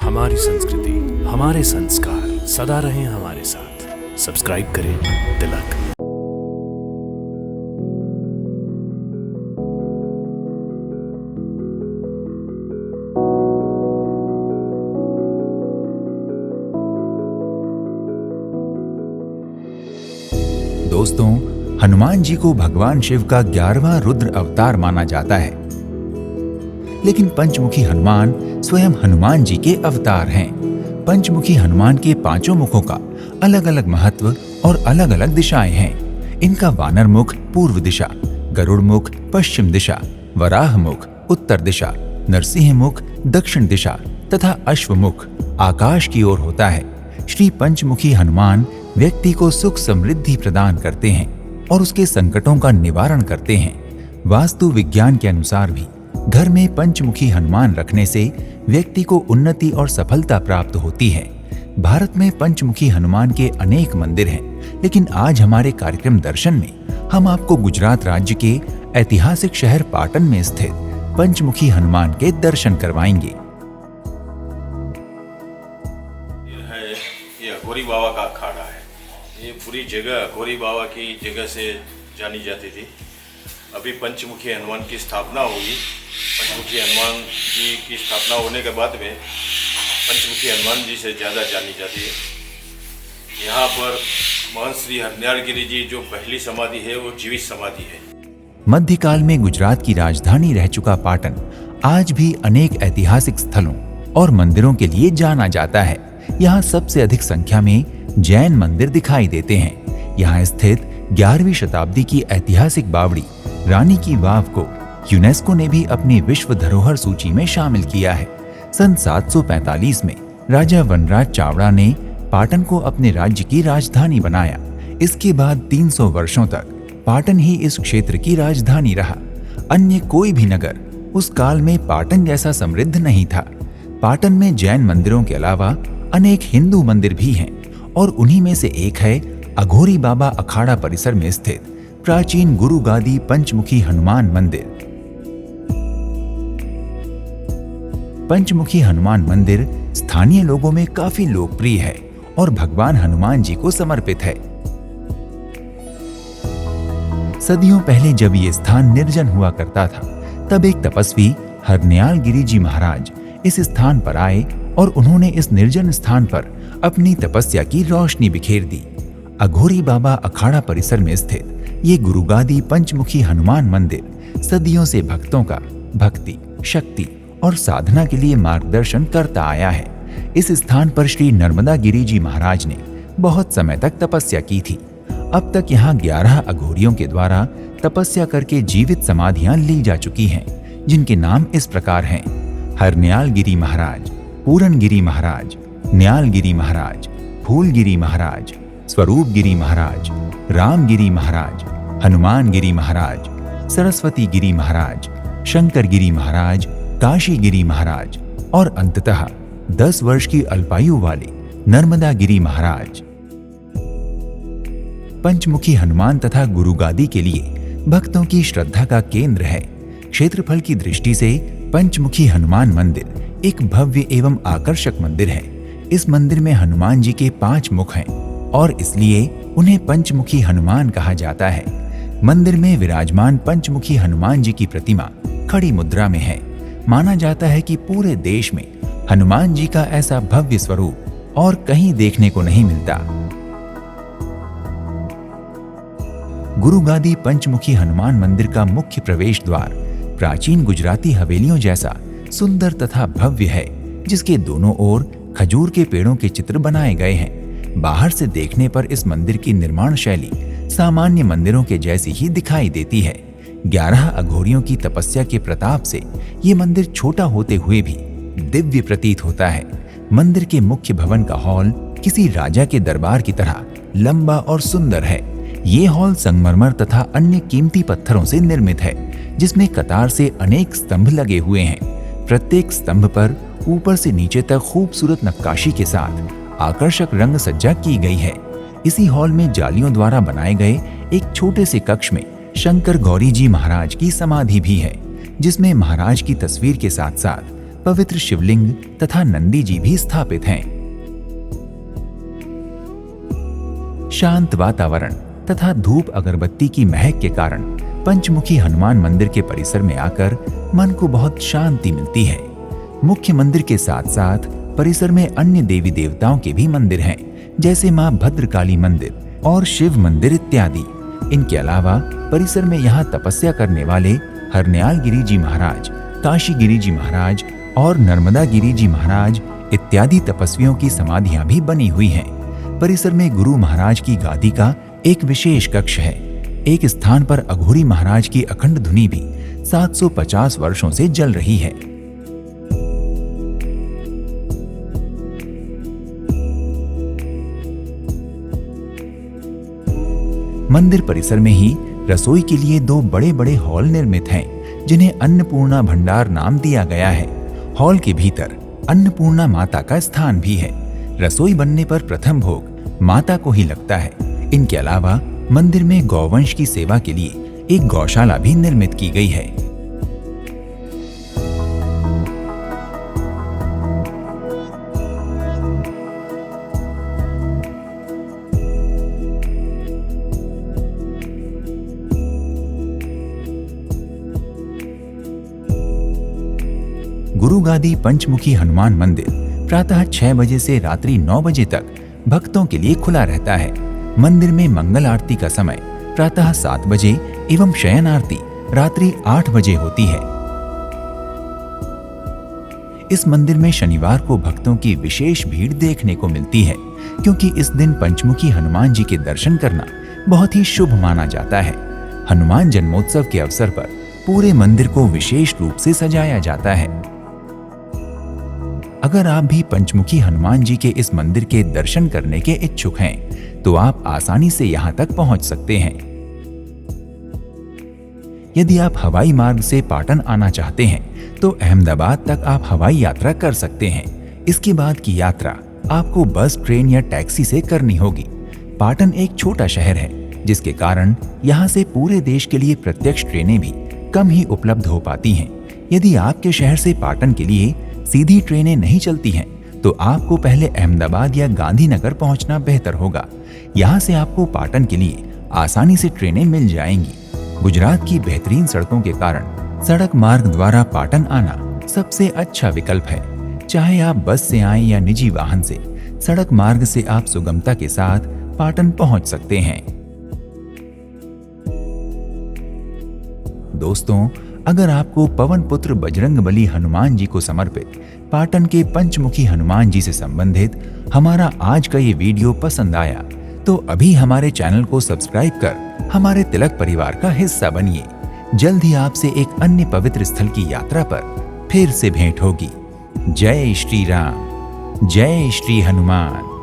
हमारी संस्कृति, हमारे संस्कार सदा रहें हमारे साथ। सब्सक्राइब करें तिलक। दोस्तों, हनुमान जी को भगवान शिव का 11वां रुद्र अवतार माना जाता है, लेकिन पंचमुखी हनुमान स्वयं हनुमान जी के अवतार हैं। पंचमुखी हनुमान के 5 मुखों का अलग अलग महत्व और अलग अलग दिशाएं हैं। इनका वानर मुख पूर्व दिशा, गरुड़ मुख पश्चिम दिशा, वराह मुख उत्तर दिशा, नरसिंह मुख दक्षिण दिशा तथा अश्वमुख आकाश की ओर होता है। श्री पंचमुखी हनुमान व्यक्ति को सुख समृद्धि प्रदान करते हैं और उसके संकटों का निवारण करते हैं। वास्तु विज्ञान के अनुसार भी घर में पंचमुखी हनुमान रखने से व्यक्ति को उन्नति और सफलता प्राप्त होती है। भारत में पंचमुखी हनुमान के अनेक मंदिर हैं, लेकिन आज हमारे कार्यक्रम दर्शन में हम आपको गुजरात राज्य के ऐतिहासिक शहर पाटन में स्थित पंचमुखी हनुमान के दर्शन करवाएंगे। ये अघोरी बाबा का अखाड़ा है। ये पूरी जगह अघोरी बाबा की जगह से जानी जाती थी। अभी पंचमुखी हनुमान की स्थापना हुई। पंचमुखी हनुमान जी की स्थापना होने के बाद में पंचमुखी हनुमान जी से ज़्यादा जानी जाती है। यहाँ पर महंत श्री हरनियाल गिरी जी जो पहली समाधि है वो जीवित समाधि है। मध्यकाल में गुजरात की राजधानी रह चुका पाटन आज भी अनेक ऐतिहासिक स्थलों और मंदिरों के लिए जाना जाता है। यहाँ सबसे अधिक संख्या में जैन मंदिर दिखाई देते हैं। यहाँ स्थित 11वीं शताब्दी की ऐतिहासिक बावड़ी रानी की वाव को यूनेस्को ने भी अपनी विश्व धरोहर सूची में शामिल किया है। सन 745 में राजा वनराज चावड़ा ने पाटन को अपने राज्य की राजधानी बनाया। इसके बाद 300 वर्षों तक पाटन ही इस क्षेत्र की राजधानी रहा। अन्य कोई भी नगर उस काल में पाटन जैसा समृद्ध नहीं था। पाटन में जैन मंदिरों के अलावा अनेक हिंदू मंदिर भी हैं और उन्हीं में से एक है अघोरी बाबा अखाड़ा परिसर में स्थित प्राचीन गुरु गादी पंचमुखी हनुमान मंदिर। पंचमुखी हनुमान मंदिर स्थानीय लोगों में काफी लोकप्रिय है और भगवान हनुमान जी को समर्पित है। सदियों पहले जब ये स्थान निर्जन हुआ करता था, तब एक तपस्वी हरनियाल गिरी जी महाराज इस स्थान पर आए और उन्होंने इस निर्जन स्थान पर अपनी तपस्या की रोशनी बिखेर दी। अघोरी बाबा अखाड़ा परिसर में स्थित ये गुरुगादी पंचमुखी हनुमान मंदिर सदियों से भक्तों का भक्ति, शक्ति और साधना के लिए मार्गदर्शन करता आया है। इस स्थान पर श्री नर्मदा गिरी जी महाराज ने बहुत समय तक तपस्या की थी। अब तक यहाँ 11 अघोरियों के द्वारा तपस्या करके जीवित समाधियां ली जा चुकी हैं, जिनके नाम इस प्रकार हैं: हरनियाल गिरी महाराज, पूरन गिरी महाराज, न्याल गिरी महाराज, फूल गिरी महाराज, स्वरूप गिरी महाराज, राम गिरी महाराज, हनुमान गिरी महाराज, सरस्वती गिरी महाराज, शंकर गिरी महाराज, काशी गिरी महाराज और अंततः 10 वर्ष की अल्पायु वाले नर्मदा गिरी महाराज। पंचमुखी हनुमान तथा गुरुगादी के लिए भक्तों की श्रद्धा का केंद्र है। क्षेत्रफल की दृष्टि से पंचमुखी हनुमान मंदिर एक भव्य एवं आकर्षक मंदिर है। इस मंदिर में हनुमान जी के 5 मुख हैं और इसलिए उन्हें पंचमुखी हनुमान कहा जाता है। मंदिर में विराजमान पंचमुखी हनुमान जी की प्रतिमा खड़ी मुद्रा में है। माना जाता है कि पूरे देश में हनुमान जी का ऐसा भव्य स्वरूप और कहीं देखने को नहीं मिलता। गुरुगादी पंचमुखी हनुमान मंदिर का मुख्य प्रवेश द्वार प्राचीन गुजराती हवेलियों जैसा सुंदर तथा भव्य है, जिसके दोनों ओर खजूर के पेड़ों के चित्र बनाए गए हैं। बाहर से देखने पर इस मंदिर की निर्माण शैली सामान्य मंदिरों के जैसी ही दिखाई देती है। 11 अघोरियों की तपस्या के प्रताप से ये मंदिर छोटा होते हुए भी दिव्य प्रतीत होता है। मंदिर के मुख्य भवन का हॉल किसी राजा के दरबार की तरह लंबा और सुंदर है। ये हॉल संगमरमर तथा अन्य कीमती पत्थरों से निर्मित है, जिसमें कतार से अनेक स्तंभ लगे हुए हैं। प्रत्येक स्तंभ पर ऊपर से नीचे तक खूबसूरत नक्काशी के साथ आकर्षक रंग सज्जा की गई है। इसी हॉल में जालियों द्वारा बनाए गए एक छोटे से कक्ष में शंकर गौरी जी महाराज की समाधि भी है, जिसमें महाराज की तस्वीर के साथ साथ पवित्र शिवलिंग तथा नंदी जी भी स्थापित हैं। शांत वातावरण तथा धूप अगरबत्ती की महक के कारण पंचमुखी हनुमान मंदिर के परिसर में आकर मन को बहुत शांति मिलती है। मुख्य मंदिर के साथ साथ परिसर में अन्य देवी देवताओं के भी मंदिर हैं, जैसे मां भद्रकाली मंदिर और शिव मंदिर इत्यादि। इनके अलावा परिसर में यहाँ तपस्या करने वाले हरन्याल गिरी जी महाराज, काशी गिरी जी महाराज और नर्मदा गिरी जी महाराज इत्यादि तपस्वियों की समाधियां भी बनी हुई हैं। परिसर में गुरु महाराज की गादी का एक विशेष कक्ष है। एक स्थान पर अघोरी महाराज की अखंड धुनी भी 750 वर्षों से जल रही है। मंदिर परिसर में ही रसोई के लिए 2 बड़े बड़े हॉल निर्मित हैं, जिन्हें अन्नपूर्णा भंडार नाम दिया गया है। हॉल के भीतर अन्नपूर्णा माता का स्थान भी है। रसोई बनने पर प्रथम भोग माता को ही लगता है। इनके अलावा मंदिर में गौवंश की सेवा के लिए एक गौशाला भी निर्मित की गई है। गुरुगादी पंचमुखी हनुमान मंदिर प्रातः 6 बजे से रात्रि 9 बजे तक भक्तों के लिए खुला रहता है। मंदिर में मंगल आरती का समय प्रातः 7 बजे एवं शयन आरती रात्रि 8 बजे होती है। इस मंदिर में शनिवार को भक्तों की विशेष भीड़ देखने को मिलती है, क्योंकि इस दिन पंचमुखी हनुमान जी के दर्शन करना बहुत ही शुभ माना जाता है। हनुमान जन्मोत्सव के अवसर पर पूरे मंदिर को विशेष रूप से सजाया जाता है। अगर आप भी पंचमुखी हनुमान जी के इस मंदिर के दर्शन करने के इच्छुक हैं, तो आप आसानी से यहाँ तक पहुँच सकते हैं। यदि आप हवाई मार्ग से पाटन आना चाहते हैं, तो अहमदाबाद तक आप हवाई यात्रा कर सकते हैं। इसके बाद की यात्रा आपको बस, ट्रेन या टैक्सी से करनी होगी। पाटन एक छोटा शहर है, जिसके कारण यहाँ से पूरे देश के लिए प्रत्यक्ष ट्रेनें भी कम ही उपलब्ध हो पाती हैं। यदि आपके शहर से पाटन के लिए सीधी ट्रेनें नहीं चलती हैं, तो आपको पहले अहमदाबाद या गांधीनगर पहुंचना बेहतर होगा। यहाँ से आपको पाटन के लिए आसानी से ट्रेनें मिल जाएंगी। गुजरात की बेहतरीन सड़कों के कारण सड़क मार्ग द्वारा पाटन आना सबसे अच्छा विकल्प है। चाहे आप बस से आएं या निजी वाहन से, सड़क मार्ग से आप सुगमता के साथ पाटन पहुंच सकते हैं। दोस्तों, अगर आपको पवन पुत्र बजरंगबली हनुमान जी को समर्पित पाटन के पंचमुखी हनुमान जी से संबंधित हमारा आज का ये वीडियो पसंद आया, तो अभी हमारे चैनल को सब्सक्राइब कर हमारे तिलक परिवार का हिस्सा बनिए। जल्द ही आपसे एक अन्य पवित्र स्थल की यात्रा पर फिर से भेंट होगी। जय श्री राम, जय श्री हनुमान।